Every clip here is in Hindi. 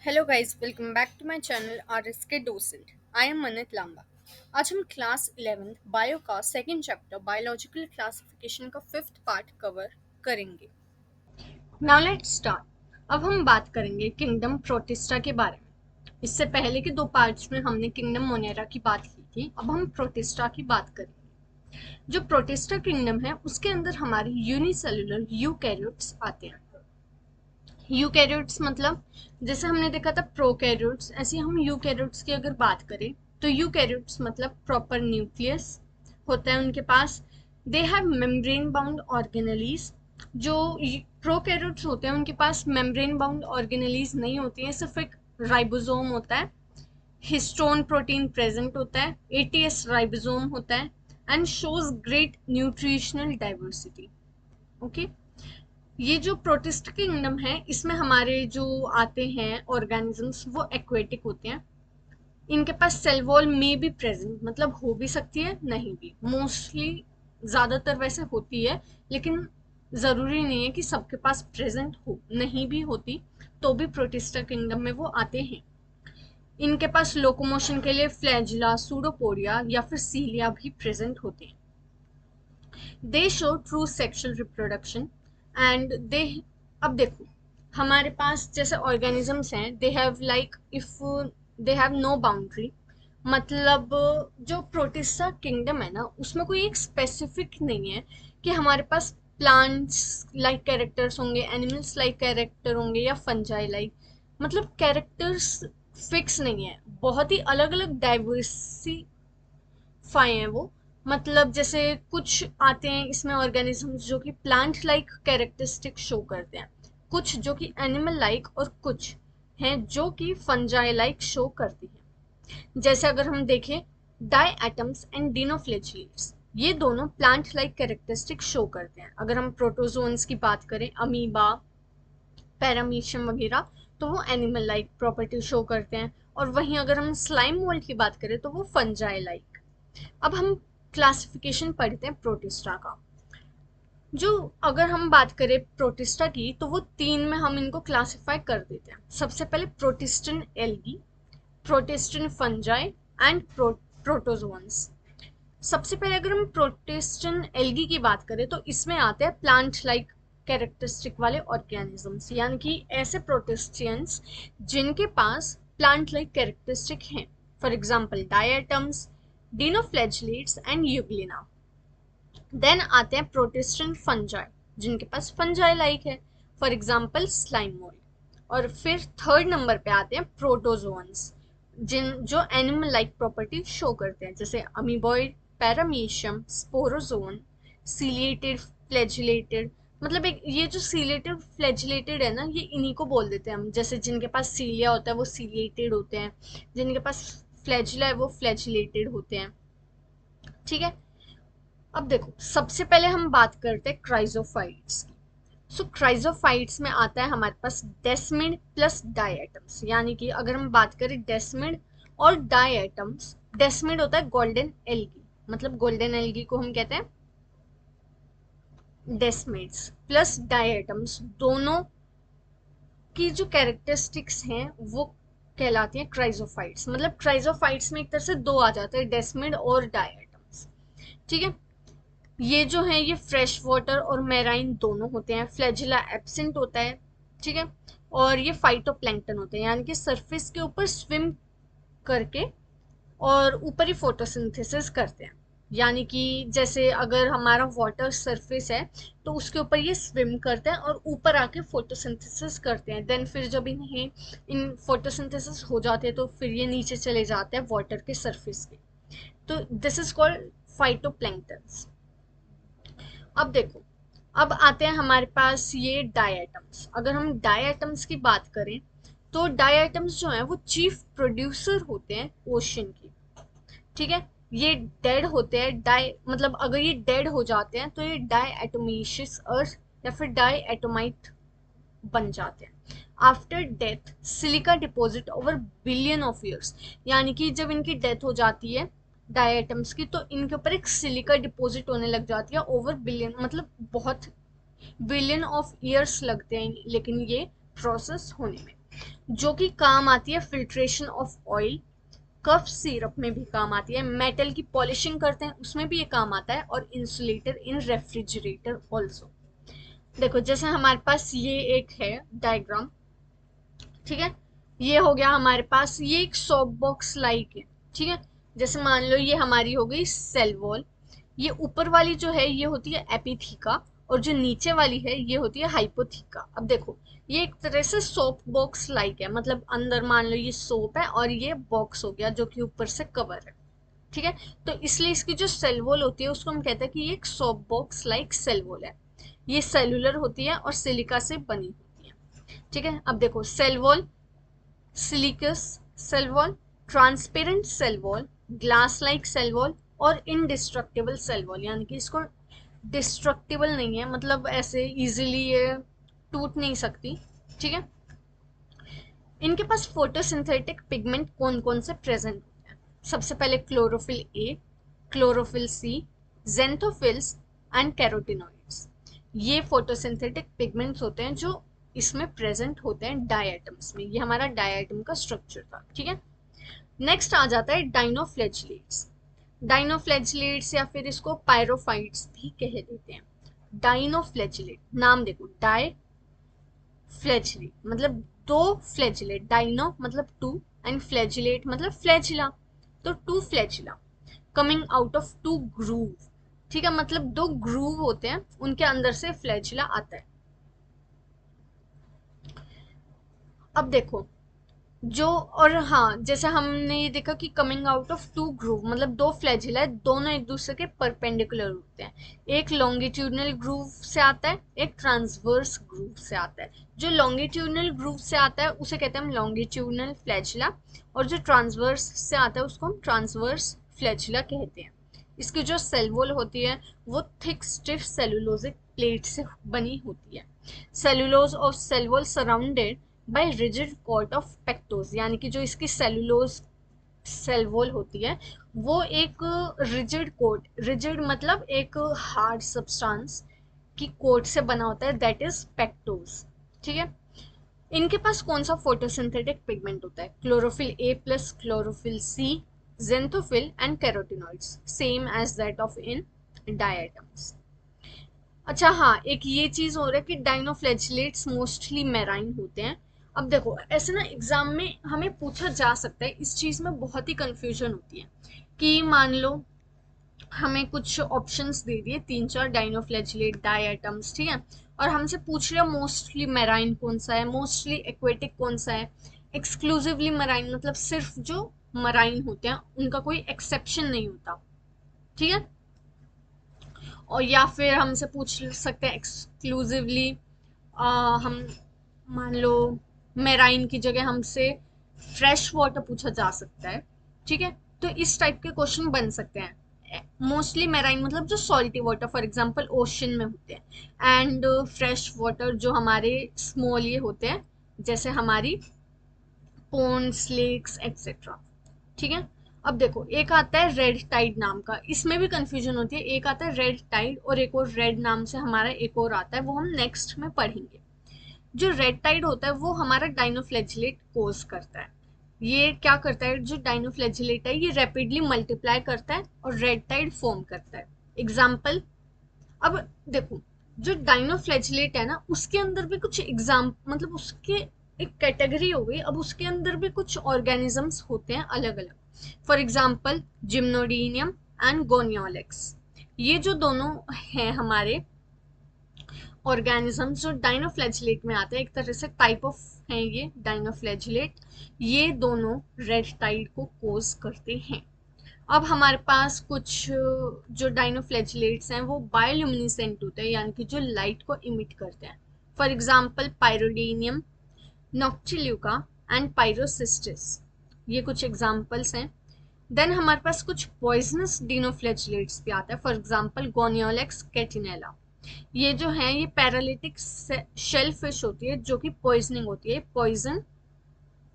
Hello guys, welcome back to my channel RSK Docent. I am Manit Lamba. आज हम क्लास 11th बायो का सेकंड चैप्टर बायोलॉजिकल क्लासिफिकेशन का फिफ्थ पार्ट कवर करेंगे। Now let's start. अब हम बात करेंगे किंगडम प्रोटिस्टा के बारे में। इससे पहले के दो पार्ट्स में हमने किंगडम मोनेरा की बात की थी। अब हम प्रोटिस्टा की बात करेंगे। जो प्रोटिस्टा किंगडम है उसके अंदर हमारे यूनिसेलुलर यूकैरियोट्स आते हैं। यूकैरियोट्स मतलब जैसे हमने देखा था प्रोकैरियोट्स, ऐसे हम यूकैरियोट्स की अगर बात करें तो यूकैरियोट्स मतलब प्रॉपर न्यूक्लियस होता है उनके पास। They have membrane bound organelles. जो प्रोकैरियोट्स होते हैं उनके पास मेम्ब्रेन बाउंड ऑर्गेनेलीज नहीं होती है, सिर्फ एक राइबोसोम होता है। हिस्टोन प्रोटीन प्रेजेंट होता है, एटीएस राइबोसोम होता है and shows great nutritional diversity. Okay, ये जो प्रोटिस्ट किंगडम है इसमें हमारे जो आते हैं ऑर्गेनिजम्स वो एक्वेटिक होते हैं। इनके पास सेल वॉल में भी प्रेजेंट, मतलब हो भी सकती है नहीं भी, मोस्टली ज्यादातर वैसे होती है, लेकिन जरूरी नहीं है कि सबके पास प्रेजेंट हो, नहीं भी होती तो भी प्रोटिस्टा किंगडम में वो आते हैं। इनके पास लोकोमोशन के लिए फ्लैजिला, सूडोपोडिया या फिर सीलिया भी प्रेजेंट होते हैं। They show true sexual reproduction and they, अब देखो हमारे पास जैसे ऑर्गेनिजम्स हैं, they have like if they have no boundary. मतलब जो प्रोटिस्टा किंगडम है ना उसमें कोई एक स्पेसिफिक नहीं है कि हमारे पास प्लांट्स लाइक कैरेक्टर्स होंगे, एनिमल्स लाइक कैरेक्टर होंगे या फंजाई लाइक, मतलब कैरेक्टर्स फिक्स नहीं है, बहुत ही अलग अलग डाइवर्सिफाई हैं वो। मतलब जैसे कुछ आते हैं इसमें ऑर्गेनिजम्स जो कि प्लांट लाइक कैरेक्टरिस्टिक शो करते हैं, कुछ जो कि एनिमल लाइक, और कुछ हैं जो कि फंजाई लाइक शो करती हैं। जैसे अगर हम देखें डाई एटम्स एंड डिनोफ्लेजिलेट्स, ये दोनों प्लांट लाइक कैरेक्टरिस्टिक शो करते हैं। अगर हम प्रोटोजोन्स की बात करें, अमीबा, पैरामीशियम वगैरह, तो वो एनिमल लाइक प्रॉपर्टी शो करते हैं। और वहीं अगर हम स्लाइम मोल्ड की बात करें तो वो फंजाई लाइक। अब हम क्लासिफिकेशन पढ़ते हैं प्रोटिस्टा का। जो अगर हम बात करें प्रोटिस्टा की तो वो तीन में हम इनको क्लासिफाई कर देते हैं। सबसे पहले प्रोटिस्टन एल्गी, प्रोटिस्टन फंजाई एंड प्रोटोजोन्स। सबसे पहले अगर हम प्रोटिस्टन एल्गी की बात करें तो इसमें आते हैं प्लांट लाइक कैरेक्टरिस्टिक वाले ऑर्गेनिजम्स, यानी कि ऐसे प्रोटिस्टियंस जिनके पास प्लांट लाइक कैरेक्टरिस्टिक हैं। For example diatoms, dinoflagellates and euglena. Then आते हैं प्रोटिस्टन फंजाई जिनके पास फंजाई लाइक है, फॉर एग्जांपल स्लाइम मोल्ड। और फिर थर्ड नंबर पे आते हैं प्रोटोजोन्स जिन जो एनिमल लाइक प्रॉपर्टी शो करते हैं, जैसे amoeboid, paramecium, sporozoan, ciliated, flagellated. मतलब एक ये जो सीलिएटेड फ्लैजिलेटेड है ना, ये इन्हीं को बोल देते हैं हम। जैसे जिनके पास सीलिया होता है वो सीलिएटेड होते हैं, जिनके पास फ्लैजिला है वो फ्लैजिलेटेड होते हैं। ठीक है, अब देखो सबसे पहले हम बात करते हैं क्राइजोफाइट्स की। सो क्राइजोफाइट्स में आता है हमारे पास डेस्मिड प्लस डायटम्स, यानी कि अगर हम बात करें डेस्मिड और डायटम्स, डेस्मिड होता है गोल्डन एल्गी, मतलब गोल्डन एल्गी को हम कहते हैं डेस्मिड्स, प्लस डायटम्स, दोनों की जो कैरेक्टरिस्टिक्स हैं वो कहलाती हैं क्राइजोफाइट्स। मतलब क्राइजोफाइट्स में एक तरह से दो आ जाते हैं, डेस्मिड और डायटम्स। ठीक है, ये जो है ये फ्रेश वाटर और मेराइन दोनों होते हैं, फ्लैजिला एब्सेंट होता है। ठीक है, और ये फाइटोप्लैंक्टन होते हैं, यानी कि सरफेस के ऊपर स्विम करके और ऊपर ही फोटोसिंथेसिस करते हैं। यानी कि जैसे अगर हमारा वाटर सरफेस है तो उसके ऊपर ये स्विम करते हैं और ऊपर आके फोटोसिंथेसिस करते हैं। देन फिर जब इन्हें इन फोटोसिंथेसिस हो जाते हैं तो फिर ये नीचे चले जाते हैं वाटर के सरफेस पे। तो दिस इज कॉल्ड फाइटोप्लैंक्टन्स। अब देखो, अब आते हैं हमारे पास ये डायटम्स। अगर हम डायटम्स की बात करें तो डायटम्स जो है वो चीफ प्रोड्यूसर होते हैं ओशन की। ठीक है, ये डेड होते हैं, डाई मतलब अगर ये डेड हो जाते हैं तो ये डाई एटोमेशियस अर्थ या फिर डाई एटोमाइट बन जाते हैं। After death silica deposit over billion of years, यानी कि जब इनकी डेथ हो जाती है डायटम्स की तो इनके ऊपर एक सिलिका डिपॉजिट होने लग जाती है ओवर बिलियन, मतलब बहुत बिलियन ऑफ ईयर्स लगते हैं लेकिन ये प्रोसेस होने में। जो कि काम आती है filtration of oil, cough syrup में भी काम आती है, मेटल की पॉलिशिंग करते हैं उसमें भी ये काम आता है, और इंसुलेटर इन रेफ्रिजरेटर ऑल्सो। देखो जैसे हमारे पास ये एक है डायग्राम, ठीक है, ये हो गया हमारे पास, ये एक सॉप बॉक्स लाइक है, ठीक है। जैसे मान लो ये हमारी हो गई सेल वॉल, ये ऊपर वाली जो है ये होती है एपिथीका, और जो नीचे वाली है ये होती है हाइपोथीका। अब देखो ये एक तरह से सोप बॉक्स लाइक है, मतलब अंदर मान लो ये सोप है और ये बॉक्स हो गया जो कि ऊपर से कवर है, ठीक है। तो इसलिए इसकी जो सेल वॉल होती है उसको हम कहते हैं कि ये एक soap box like cell wall है। ये सेलुलर होती है और सिलिका से बनी होती है, ठीक है। अब देखो cell wall, siliceous cell wall, transparent cell wall, glass like cell wall, और इनडिस्ट्रक्टिबल सेल वॉल, यानी कि इसको डिस्ट्रक्टिबल नहीं है, मतलब ऐसे इजीली ये टूट नहीं सकती, ठीक है। इनके पास फोटोसिंथेटिक पिगमेंट कौन कौन से प्रेजेंट होते हैं? सबसे पहले chlorophyll A, chlorophyll C, xanthophylls and carotenoids. ये फोटोसिंथेटिक पिगमेंट्स होते हैं जो इसमें प्रेजेंट होते हैं डायटम्स में। ये हमारा डायटम का स्ट्रक्चर था, ठीक है। नेक्स्ट आ जाता है डाइनोफ्लैजिलेट्स। डाइनोफ्लैजिलेट्स या फिर इसको पायरोफाइट्स भी कह देते हैं। डाइनोफ्लैजिलेट, नाम देखो, डाई फ्लैजिलेट मतलब दो फ्लैजिलेट, डाइनो मतलब टू एंड फ्लैजिलेट मतलब फ्लैजिला, तो two flagella coming out of two groove, ठीक है, मतलब दो ग्रूव होते हैं उनके अंदर से फ्लैजिला आता है। अब देखो जो, और हाँ जैसे हमने ये देखा कि coming out of two groove मतलब दो फ्लैजिला है, दोनों एक दूसरे के परपेंडिकुलर होते हैं। एक लॉन्गिट्यूडनल ग्रूव से आता है, एक ट्रांसवर्स ग्रूव से आता है। जो लॉन्गिट्यूडनल ग्रूव से आता है उसे कहते हैं हम लॉन्गिट्यूडनल फ्लैजिला, और जो ट्रांसवर्स से आता है उसको हम ट्रांसवर्स फ्लैजिला कहते हैं। इसकी जो सेल वॉल होती है वो थिक स्टिफ सेलुलोजिक प्लेट से बनी होती है। Cellulose of cell wall surrounded by rigid cord of pectose, यानी कि जो इसकी सेलुलोज सेल वॉल होती है वो एक रिजिड कोट, रिजिड मतलब एक हार्ड सब्सटेंस की कोट से बना होता है, दैट इज पेक्टोज, ठीक है। इनके पास कौन सा फोटोसिंथेटिक पिगमेंट होता है? Chlorophyll A plus chlorophyll C, xanthophyll and carotenoids, same as that of in diatoms. अच्छा हाँ, एक ये चीज हो रहा है कि डाइनोफ्लैजिलेट्स मोस्टली मैराइन होते हैं। अब देखो ऐसे ना एग्जाम में हमें पूछा जा सकता है, इस चीज में बहुत ही कंफ्यूजन होती है कि मान लो हमें कुछ ऑप्शंस दे दिए, तीन चार डाइनोफ्लैजिलेट डायटम्स, ठीक है, और हमसे पूछ रहे मोस्टली मैराइन कौन सा है, मोस्टली एक्वेटिक कौन सा है, एक्सक्लूसिवली मैराइन मतलब सिर्फ जो मराइन होते हैं उनका कोई एक्सेप्शन नहीं होता, ठीक है। और या फिर हमसे पूछ सकते हैं एक्सक्लूसिवली, हम मान लो मेराइन की जगह हमसे फ्रेश वाटर पूछा जा सकता है, ठीक है। तो इस टाइप के क्वेश्चन बन सकते हैं। मोस्टली मेराइन मतलब जो salty water for example ocean में होते हैं, एंड फ्रेश वाटर जो हमारे स्मॉल ये होते हैं जैसे हमारी पोन्स लेक्स एक्सेट्रा, ठीक है। अब देखो एक आता है रेड टाइड नाम का, इसमें भी कंफ्यूजन होती है, एक आता है रेड टाइड और एक और रेड नाम से हमारा एक और आता है, वो हम नेक्स्ट में पढ़ेंगे। जो रेड टाइड होता है वो हमारा डाइनोफ्लैजिलेट कोज करता है। ये क्या करता है, जो डाइनोफ्लैजिलेट है ये रैपिडली मल्टीप्लाई करता है और रेड टाइड फॉर्म करता है। एग्जाम्पल, अब देखो जो डाइनोफ्लैजिलेट है ना उसके अंदर भी कुछ एग्जाम मतलब उसके एक कैटेगरी हो गई, अब उसके अंदर भी कुछ ऑर्गेनिजम्स होते हैं अलग अलग। फॉर एग्जाम्पल जिम्नोडीनियम एंड गोनियोलेक्स, ये जो दोनों हैं हमारे ऑर्गेनिजम्स जो डाइनोफ्लैजिलेट में आते हैं, एक तरह से टाइप ऑफ हैं ये डाइनोफ्लैजिलेट, ये दोनों रेड टाइड को कोज करते हैं। अब हमारे पास कुछ जो डाइनोफ्लैजिलेट्स हैं वो बायोल्यूमिनेसेंट होते हैं, यानी कि जो लाइट को इमिट करते हैं। फॉर एग्जांपल पायरोडीनियम, नॉक्टिल्यूका एंड पायरोसिस्टिस, ये कुछ एग्जांपल्स हैं। देन हमारे पास कुछ पॉइजनस डिनोफ्लैजिलेट्स भी आता है, फॉर एग्जांपल गोनियोलेक्स कैटिनेला। ये जो है ये पैरालिटिक शेल फिश होती है जो कि पॉइजनिंग होती है, पॉइजन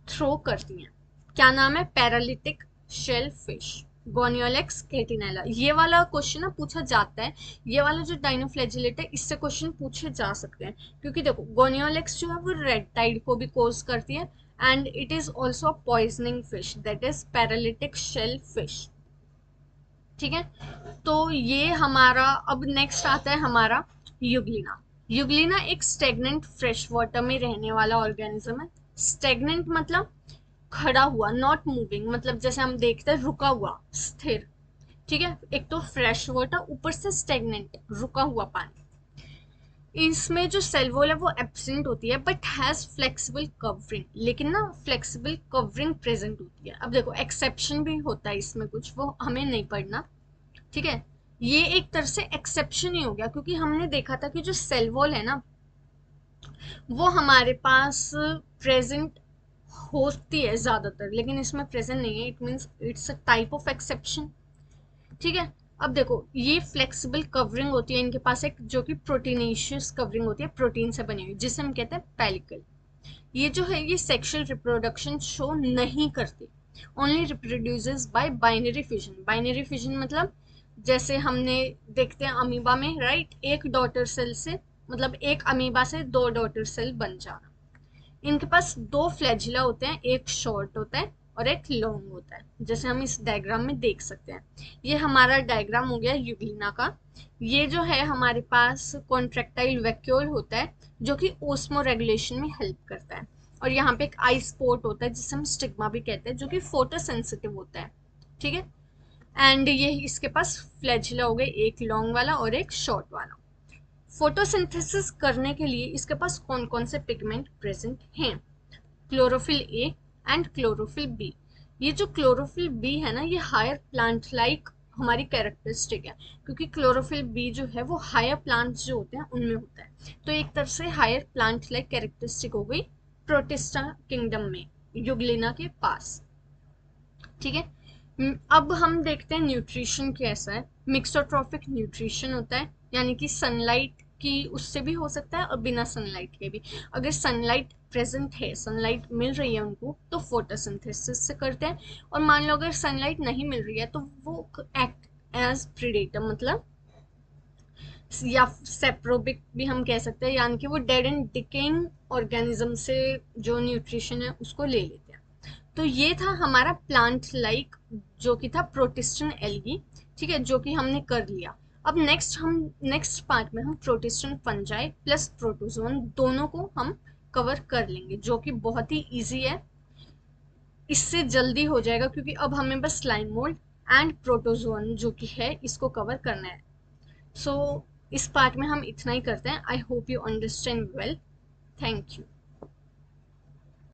थ्रो करती हैं। क्या नाम है? Paralytic shellfish, Gonyaulax catenella. ये वाला क्वेश्चन ना पूछा जाता है, ये वाला जो डाइनोफ्लैजिलेट है इससे क्वेश्चन पूछे जा सकते हैं, क्योंकि देखो गोनियोलेक्स जो है वो रेड टाइड को भी कोज करती है and it is also a poisoning fish, that is paralytic shell fish. ठीक है, तो ये हमारा अब नेक्स्ट आता है हमारा युगलिना। युगलिना एक स्टेगनेंट फ्रेश वाटर में रहने वाला ऑर्गेनिज्म है। स्टेगनेंट मतलब खड़ा हुआ, नॉट मूविंग, मतलब जैसे हम देखते हैं रुका हुआ, स्थिर। ठीक है, एक तो फ्रेश वाटर, ऊपर से स्टेगनेंट, रुका हुआ पानी। इसमें जो सेल वॉल है वो एब्सेंट होती है बट हैज फ्लेक्सिबल कवरिंग, लेकिन ना फ्लेक्सिबल कवरिंग प्रेजेंट होती है। अब देखो एक्सेप्शन भी होता है इसमें कुछ, वो हमें नहीं पढ़ना। ठीक है, ये एक तरह से एक्सेप्शन ही हो गया, क्योंकि हमने देखा था कि जो सेल वॉल है ना वो हमारे पास प्रेजेंट होती है ज्यादातर, लेकिन इसमें प्रेजेंट नहीं है। It means it's a type of exception. ठीक है, अब देखो ये फ्लेक्सिबल कवरिंग होती है इनके पास एक, जो कि प्रोटीनेशियस कवरिंग होती है, प्रोटीन से बनी हुई, जिसे हम कहते हैं पेलिकल। ये जो है ये सेक्सुअल रिप्रोडक्शन शो नहीं करती, only reproduces bye binary fission. Binary fission मतलब जैसे हमने देखते हैं अमीबा में, राइट, एक डॉटर सेल से, मतलब एक अमीबा से दो डॉटर सेल बन जाना। इनके पास दो फ्लैजिला होते हैं, एक शॉर्ट होता है और एक लॉन्ग होता है, जैसे हम इस डायग्राम में देख सकते हैं। ये हमारा डायग्राम हो गया यूग्लिना का। ये जो है हमारे पास कॉन्ट्रेक्टाइल वैक्यूल होता है, जो कि ओस्मो रेगुलेशन में हेल्प करता है। और यहाँ पे एक आई स्पॉट होता है जिसे हम स्टिग्मा भी कहते हैं, जो कि फोटो सेंसिटिव होता है। ठीक है, एंड ये इसके पास फ्लैजिला हो गए, एक लॉन्ग वाला और एक शॉर्ट वाला। फोटोसिंथेसिस करने के लिए इसके पास कौन कौन से पिगमेंट प्रेजेंट हैं? Chlorophyll A and chlorophyll B. ये जो क्लोरोफिल बी है ना, ये हायर प्लांट लाइक हमारी कैरेक्टरिस्टिक है, क्योंकि क्लोरोफिल बी जो है वो हायर प्लांट्स जो होते हैं उनमें होता है। तो एक तरह से हायर प्लांट लाइक कैरेक्टरिस्टिक हो गई प्रोटिस्टा किंगडम में, युगलिना के पास। ठीक है, अब हम देखते हैं न्यूट्रिशन कैसा है। मिक्सोट्रॉफिक न्यूट्रिशन होता है, यानी कि सनलाइट की उससे भी हो सकता है और बिना सनलाइट के भी। अगर सनलाइट प्रेजेंट है, सनलाइट मिल रही है उनको, तो फोटोसिंथेसिस से करते हैं। और मान लो अगर सनलाइट नहीं मिल रही है तो वो एक्ट एज प्रीडेटर, मतलब या सेप्रोबिक भी हम कह सकते हैं, यानी कि वो डेड एंड डिकेइंग ऑर्गेनिज्म से जो न्यूट्रिशन है उसको ले लेते हैं। तो ये था हमारा प्लांट लाइक, जो कि था प्रोटिस्टन एल्गी। ठीक है, जो कि हमने कर लिया। अब नेक्स्ट पार्ट में हम प्रोटिस्टन फंजाई प्लस प्रोटोजोन दोनों को हम कवर कर लेंगे, जो कि बहुत ही इजी है, इससे जल्दी हो जाएगा, क्योंकि अब हमें बस स्लाइम मोल्ड एंड प्रोटोजोन जो कि है इसको कवर करना है। सो इस पार्ट में हम इतना ही करते हैं। I hope you understand well. Thank you.